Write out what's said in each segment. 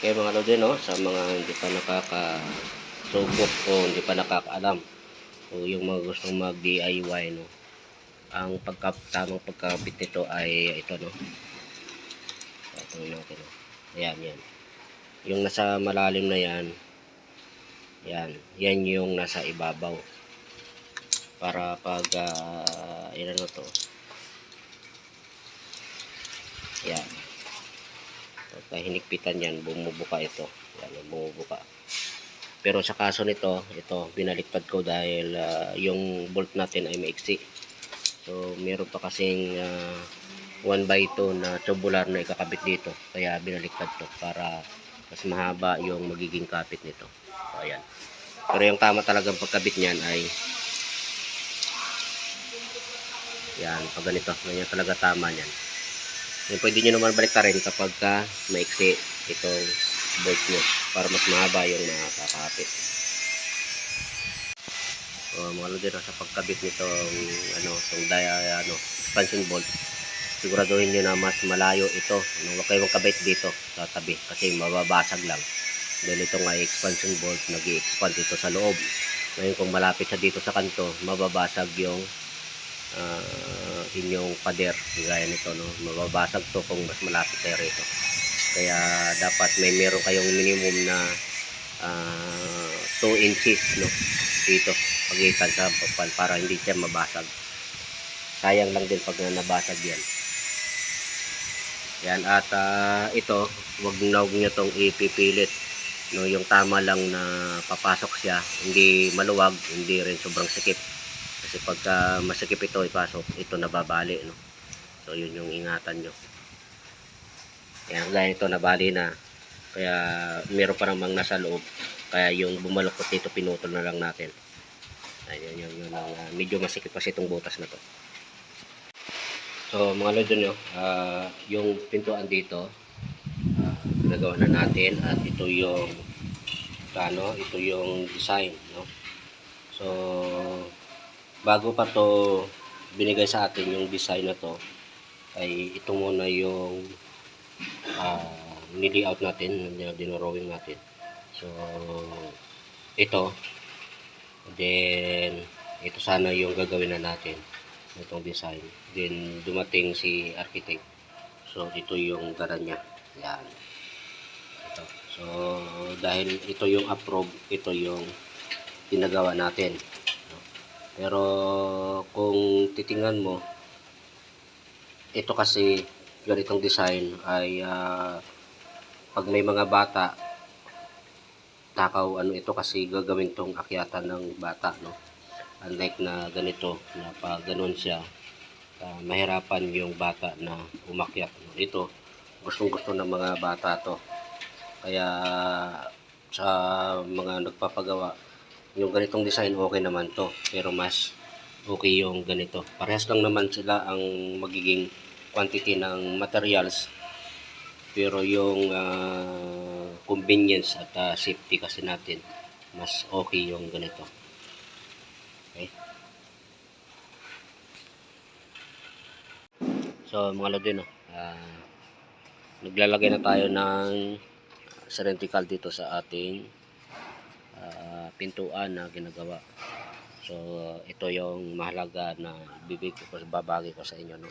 Kaya mga lodi, no, sa mga hindi pa nakakasubok o hindi pa nakakaalam o yung mga gustong mag DIY, no, ang tamang pagkabit nito ay ito, no. Ito natin, no. Ayan, yan. Yung nasa malalim na yan, yan yung nasa ibabaw. Para pag ilan na to, yan, pagka hinigpitan yan, bumubuka ito. Yan, bumubuka. Pero sa kaso nito, ito binaliktad ko dahil yung bolt natin ay maiksi. So meron pa kasing 1x2 na tubular na ikakabit dito, kaya binaliktad to para mas mahaba yung magiging kapit nito. So ayan. Pero yung tama talagang pagkabit niyan ay yan, pag ganito, ganyan talaga tama niyan. Yung pwede nyo naman baliktarin kapag maiksi itong bolt nyo para mas mahaba yung nakakapit. So mga lodi, sa pagkabit nitong expansion bolt, siguraduhin nyo na mas malayo ito. Huwag kayong magkabit dito sa tabi kasi mababasag lang. Dahil ito nga expansion bolt, nag-i-expand ito sa loob. Ngayon kung malapit sa dito sa kanto, mababasag yung inyong pader gaya nito, no. Mababasag to kung mas malapit kayo rito. Kaya dapat meron kayong minimum na 2 inches, no, dito pagitan sa papal para hindi siya mabasag. Sayang lang din pag nabasag yan. Yan, at ito, wag nyo tong ipipilit, no, yung tama lang na papasok siya, hindi maluwag, hindi rin sobrang sikip. Kasi pagka masikip ito ipasok, ito nababali, no. So yun yung ingatan nyo. Yan, gaya ito nabali na, kaya meron pa namang nasa loob, kaya yung bumalukot dito pinutol na lang natin. Ayun, yun medyo masikip kasi itong butas na to. So mga lodi nyo, yung pintuan dito nagawa na natin, at ito yung ito yung design, no. So bago pa to binigay sa atin yung design na to, ay ito muna yung ni-layout natin, dinrawing natin. So ito, then ito sana yung gagawin na natin, itong design. Then dumating si architect, so ito yung gara niya. Yan, ito. So dahil ito yung approve, ito yung ginagawa natin. Pero kung titingnan mo, ito kasi ganitong design ay pag may mga bata, takaw ito kasi gagawin tong akyatan ng bata, no. Unlike na ganito na pag ganun siya, mahirapan yung bata na umakyat, no? Ito gustong-gusto ng mga bata to. Kaya sa mga nagpapagawa, yung ganitong design okay naman to, pero mas okay yung ganito. Parehas lang naman sila ang magiging quantity ng materials, pero yung convenience at safety kasi natin, mas okay yung ganito. Okay. So mga lodi, no, naglalagay na tayo ng cylindrical dito sa ating pintuan na ginagawa. So ito yung mahalaga na babagi ko sa inyo, no.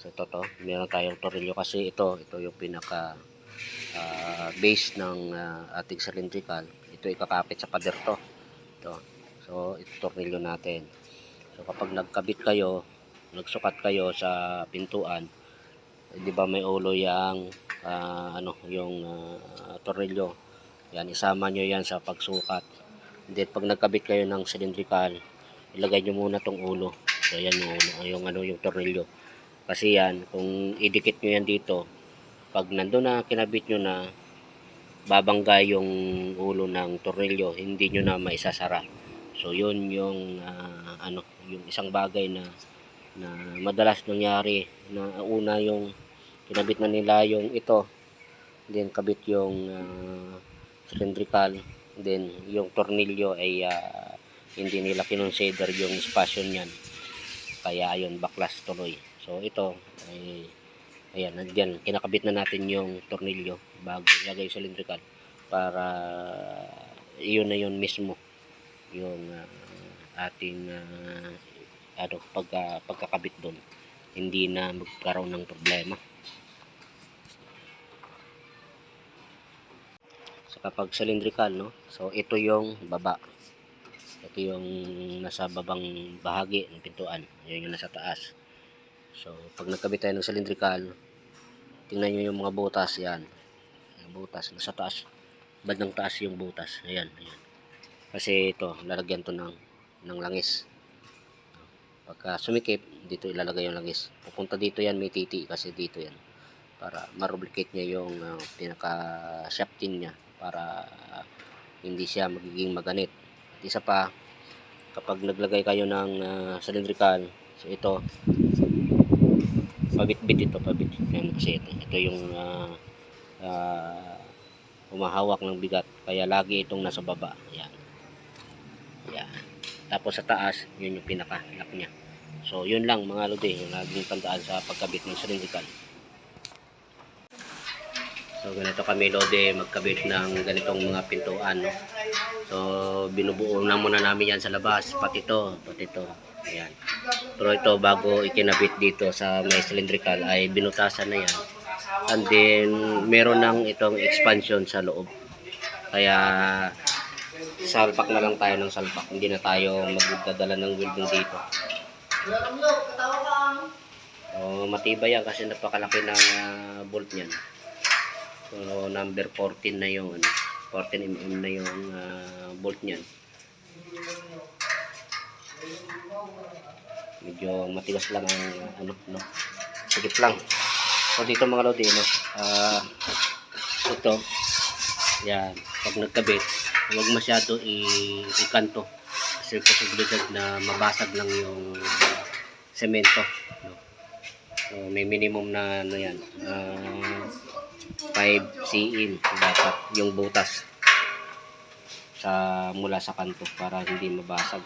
So ito meron tayong tornilyo kasi ito yung pinaka base ng ating cylindrical. Ito ikakapit sa pader to. Ito. So ito tornilyo natin. So kapag nagkabit kayo, nagsukat kayo sa pintuan, di ba may ulo yang yung tornilyo. Yan, isama nyo yan sa pagsukat. Then pag nagkabit kayo ng cylindrical, ilagay nyo muna tong ulo. So yan yung ulo, yung tornilyo. Kasi yan, kung idikit nyo yan dito, pag nandun na kinabit nyo na, babangga yung ulo ng tornilyo, hindi nyo na maisasara. So yun yung yung isang bagay na madalas nangyari, na una yung kinabit na nila yung ito, then kabit yung cylindrical, then yung tornilyo ay hindi nila kinonsider yung spasyon niyan, kaya ayun, baklas tuloy. So ito ay Ayan, nandiyan, kinakabit na natin yung tornilyo bago ilagay yung cylindrical para iyon na yun mismo yung ating pagkakabit doon, hindi na magkaroon ng problema. So kapag cylindrical, no, so ito yung baba, ito yung nasa babang bahagi ng pintuan, yun yung nasa taas. So pag nagkabit tayo ng cylindrical, tingnan nyo yung mga butas, yan, yung butas nasa taas, bandang taas yung butas, ayan, ayan. Kasi ito, lalagyan to ng langis. Pagka sumikip, dito ilalagay yung langis. Pupunta dito yan, may titi kasi dito yan. Para ma-lubricate niya yung pinaka-shafting niya para hindi siya magiging maganit. At isa pa, kapag naglagay kayo ng cylindrical, so ito, pabit-bit ito, pabit. Yan, kasi ito yung humahawak ng bigat. Kaya lagi itong nasa baba. Yan. Yan. Tapos sa taas, yun yung pinaka-lock niya. So, yun lang mga lodi, yung laging tandaan sa pagkabit ng cylindrical. So, ganito kami lodi magkabit ng ganitong mga pintuan, no? So, binubuo na muna namin yan sa labas, pati ito. Ayan. Pero ito, bago ikinabit dito sa may cylindrical, ay binutasan na yan. And then, meron ng itong expansion sa loob. Kaya, salpak na lang tayo ng salpak. Hindi na tayo magdadala ng welding dito. So, matibay yan kasi napakalaki ng bolt niyan. So, number 14 na yung 14 mm na yung bolt niyan. Medyo matigas lang ang no. Sigit lang. So, dito mga lodi, no, ito, yan, pag nagkabit, huwag masyado ikanto kasi posibilidad na mabasag lang yung semento, no? So, may minimum na ano yan, 5 cm dapat yung butas mula sa kanto para hindi mabasag.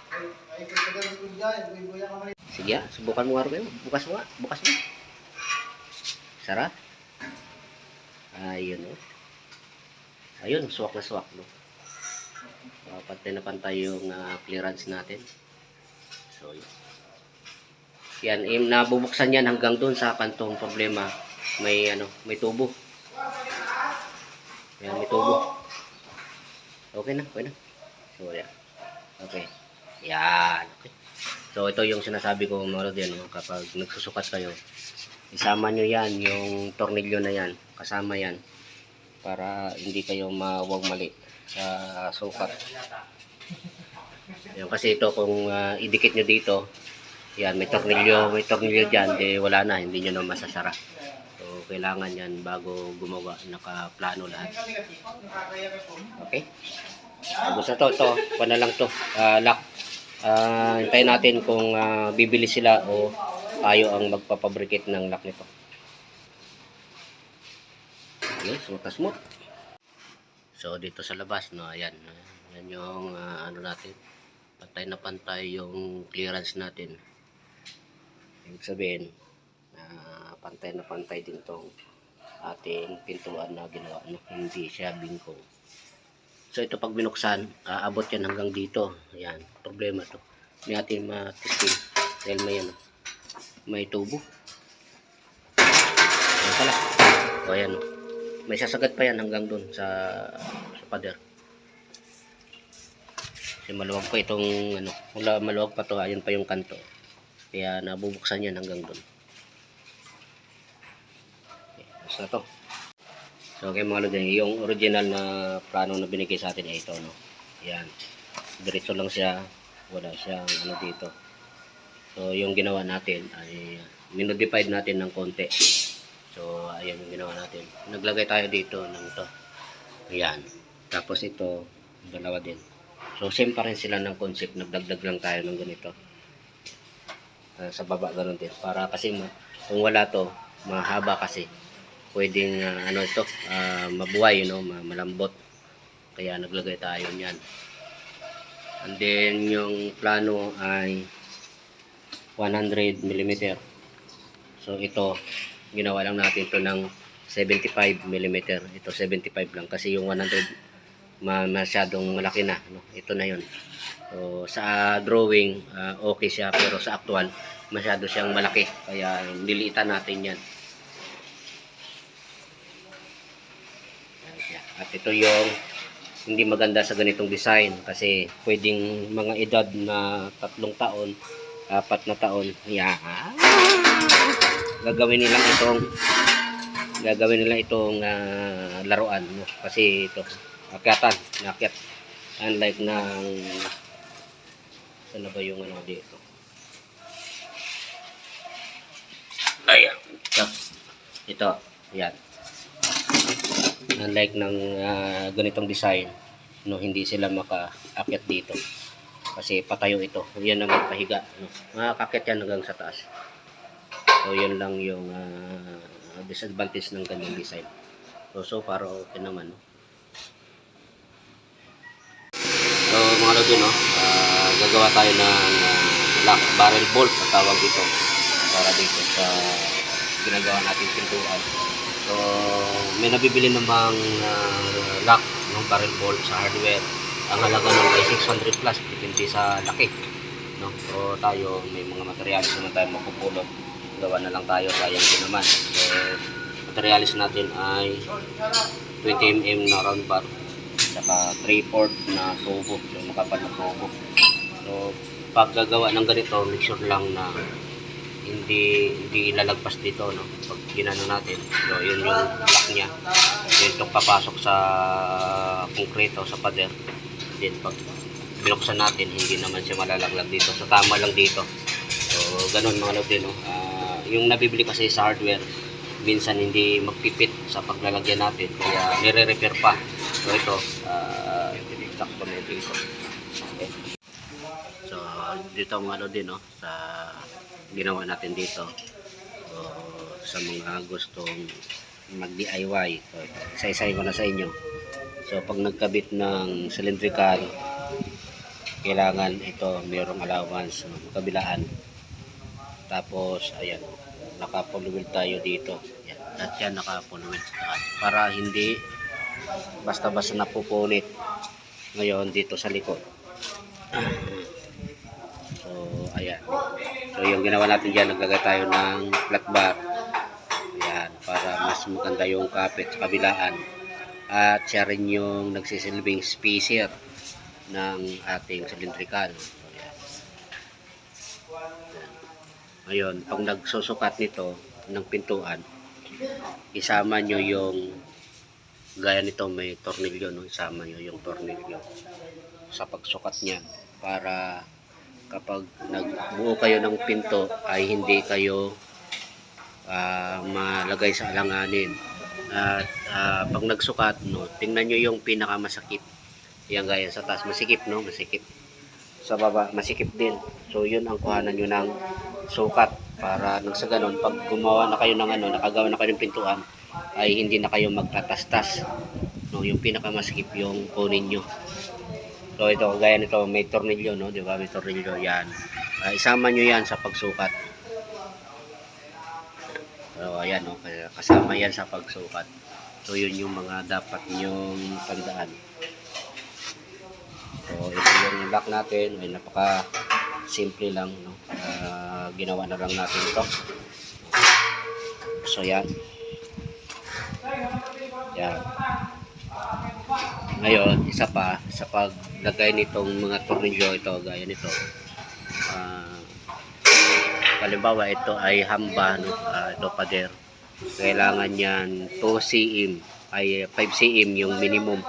Sige, subukan mo nga rin. Bukas mo. Sarap. Ayun, no. Ayun, swak na swak, no. Pantay na pantay yung clearance natin. So, yan, nabubuksan yan hanggang doon sa kantong problema. May tubo. Yan, may tubo. Okay na. So, yan. Okay. Yan. Okay. So, ito yung sinasabi ko mga lodi, no? Kapag nagsusukat kayo, isama nyo yan, yung tornilyo na yan, kasama yan, para hindi kayo mawag mali sa sukat. Yan, kasi ito kung idikit nyo dito, yan, may tornilyo dyan, di wala na, hindi nyo na masasara. So, kailangan yan bago gumawa, nakaplano lahat. Okay? Tapos na ito, pa na lang to, lock. Hintayin natin kung bibili sila o tayo ang magpapabricate ng lock nito. Okay, smooth. So, dito sa labas, no, ayan yung natin, pantay na pantay yung clearance natin. Ibig sabihin, pantay na pantay din tong ating pintuan na ginawa, no? Hindi siya bingkong. So, ito pag binuksan, aabot yan hanggang dito. Ayan, problema to. Hindi natin ma-testing dahil may tubo. Ayan pala. O, ayan. May sasagat pa yan hanggang dun sa pader. Kasi maluwag pa itong maluwag pa to, ayun pa yung kanto. Kaya nabubuksan yan hanggang dun. Okay, basta to. So, okay mga lodi, yung original na plano na binigay sa atin ay ito, no. Ayan. Diretso lang siya, wala siyang dito. So, yung ginawa natin ay minodified natin ng konti. So, ayan yung ginawa natin. Naglagay tayo dito ng ito. Ayan. Tapos ito, dalawa din. So, same pa rin sila ng concept. Nagdagdag lang tayo ng ganito. Sa baba, ganun din. Para kasi kung wala to, mahaba kasi. Pwedeng mabuhay, malambot. Kaya naglagay tayo niyan. And then, yung plano ay 100 mm. So, ito, ginawa lang natin to ng 75 mm. Ito 75 lang kasi yung 100 masyadong malaki na, no? Ito na yun. So sa drawing okay siya, pero sa actual masyado siyang malaki, kaya niliitan natin yan. At ito yung hindi maganda sa ganitong design, kasi pwedeng mga edad na 3 taon, 4 na taon, gagawin nila itong laruan, no? Kasi ito akyat, unlike ng ano ba yung ano dito, ayan, ito yan, unlike ng ganitong design, no, hindi sila makaakyat dito kasi patayo ito. Yan ang magpahiga, no? Makakakyat yan hanggang sa taas. So yun lang yung disadvantage ng ganitong design. So far okay naman, no? So mga lodi, no, gagawa tayo ng lock barrel bolt na tawag dito, para dito sa ginagawa natin pintuan. So may nabibili namang lock ng barrel bolt sa hardware. Ang halaga nun ay 600 plus, depende sa laki, no? So tayo may mga materials naman tayo mapupulot, gawa na lang tayo, sayang din naman. So materials natin ay 20 mm na round bar, saka 3/4 na tubo, yung makapal na tubo. So pag gagawa ng ganito, make sure lang na hindi ilalagpas dito, no? Pag ginano natin, so yun yung lock niya, dito papasok sa konkreto, sa pader. Then pag binuksan natin, hindi naman siya malalaglag dito, so tama lang dito. So ganun mga lodi, no? Yung nabibili kasi sa hardware, minsan hindi magpipit sa paglalagyan natin, kaya nire-repair pa. So ito, sakto na dito. Okay. So dito mga lodi, no, sa ginawa natin dito. So sa mga gustong mag-DIY, so isa-isahin ko na sa inyo. So pag nagkabit ng cylindrical, kailangan ito mayroong allowance, no, kabilaan. Tapos ayan, naka-full wheel tayo dito. Yan, at yan naka-full wheel para hindi basta-basta napupunit. Ngayon dito sa likod. So ayan. So yung ginawa natin dyan, naglagay tayo ng flat bar. Ayan, para mas maganda yung kapit sa kabilaan. At siya rin yung nagsisilbing spacer ng ating cylindrical. So, ayan. Ngayon, pag nagsusukat nito ng pintuan, isama nyo yung gaya nito, may tornilyo, no? Isama nyo yung tornilyo sa pagsukat niyan, para kapag nagbuo kayo ng pinto ay hindi kayo malagay sa alanganin. At pag nagsukat, no, tingnan nyo yung pinakamasakip. Yan gaya sa taas, masikip, no? Masikip. Sa baba, masikip din. So yun ang kuhanan nyo ng sukat, para nang sa ganun, pag gumawa na kayo ng nakagawa na kayo ng pintuan, ay hindi na kayo magtatastas, no? Yung pinakamasikip yung kunin nyo. So ito, gaya nito, may tornilyo, no? Di ba? May tornilyo yan. Isama nyo yan sa pagsukat. So ayan, no? Kasama yan sa pagsukat. So yun yung mga dapat nyong tandaan. So ito yung lock natin, ay napaka simple lang, no? Ginawa na lang natin ito. So yan. Yan. Ngayon, isa pa, sa paglagay nitong mga tornilyo, ito, gaya nito. Halimbawa, ito ay hamba, no? Ito pader. Kailangan yan 2 cm, ay 5 cm yung minimum,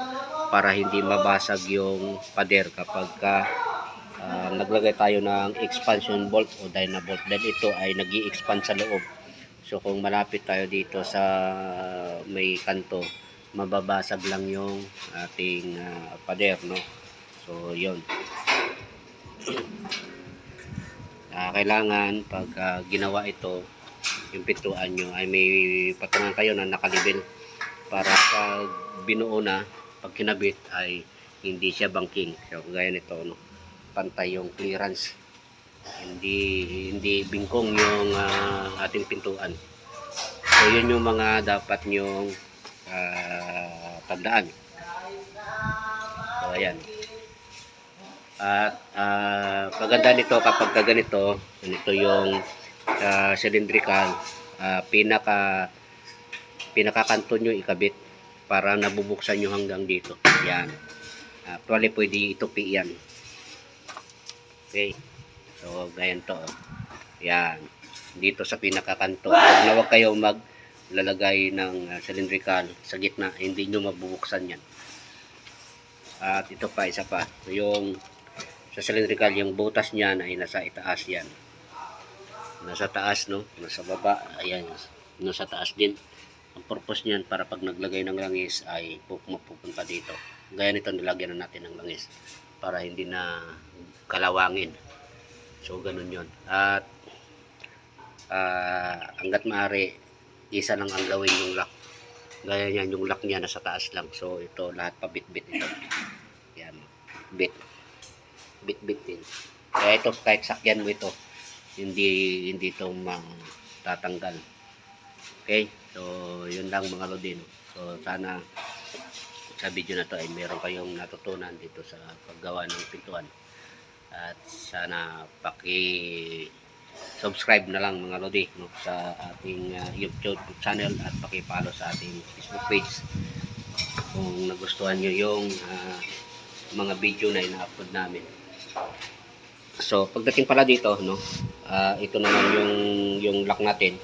para hindi mabasag yung pader kapag naglagay tayo ng expansion bolt o dynabolt. Dahil ito ay nag-i-expand sa loob. So kung malapit tayo dito sa may kanto, mababasag lang yung ating pader, no? So yun. Kailangan pag ginawa ito, yung pintuan nyo, ay may patungan kayo na nakalibel, para pag binuo na, pag kinabit ay hindi siya bangking. So gaya nito, no? Pantay yung clearance, hindi bingkong yung ating pintuan. So yun yung mga dapat nyong tandaan. So ayan. At paganda nito kapag ganito yung cylindrical, pinakakanto nyo ikabit para nabubuksan nyo hanggang dito. Yan. Actually pwede itupi yan. Okay. So ganyan to. Yan. Dito sa pinakakanto. Huwag kayo maglalagay ng cylindrical sa gitna. Hindi nyo mabubuksan yan. At ito pa, isa pa. Yung sa cylindrical, yung butas niyan ay nasa itaas yan. Nasa taas, no? Nasa baba. Ayan. Nasa taas din. Ang purpose niyan para pag naglagay ng langis ay mapupunta dito. Gaya nito, nilagyan na natin ng langis para hindi na kalawangin. So, ganun yun. At hanggat maaari, isa lang ang gawin yung lock. Gaya niyan, yung lock niya nasa taas lang. So, ito, lahat pa bit-bit ito. Yan. Bit-bit din. Kaya ito, kahit sakyan mo ito, hindi ito tatanggal. Okay? So, yun lang mga lodi, no? So, sana sa video na to ay meron kayong natutunan dito sa paggawa ng pintuan. At sana subscribe na lang mga lodi, no, sa ating YouTube channel at paki-follow sa ating Facebook page kung nagustuhan nyo yung mga video na ina-upload namin. So pagdating pala dito, no, ito naman yung lock natin.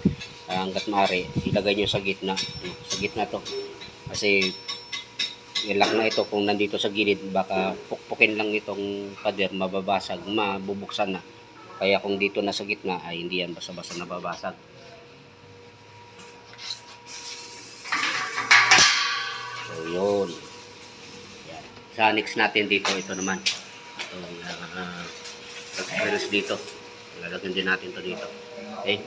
Hanggat maaari ilagay nyo sa gitna, no, sa gitna to kasi yung lock na ito kung nandito sa gilid baka pukpukin lang itong pader, mababasag, mabubuksan na. Kaya kung dito na sa gitna ay hindi yan basta-basta nababasag. So yun. Yan. Sa next natin dito, ito naman. Itong dito. Lalagyan din natin to dito. Okay.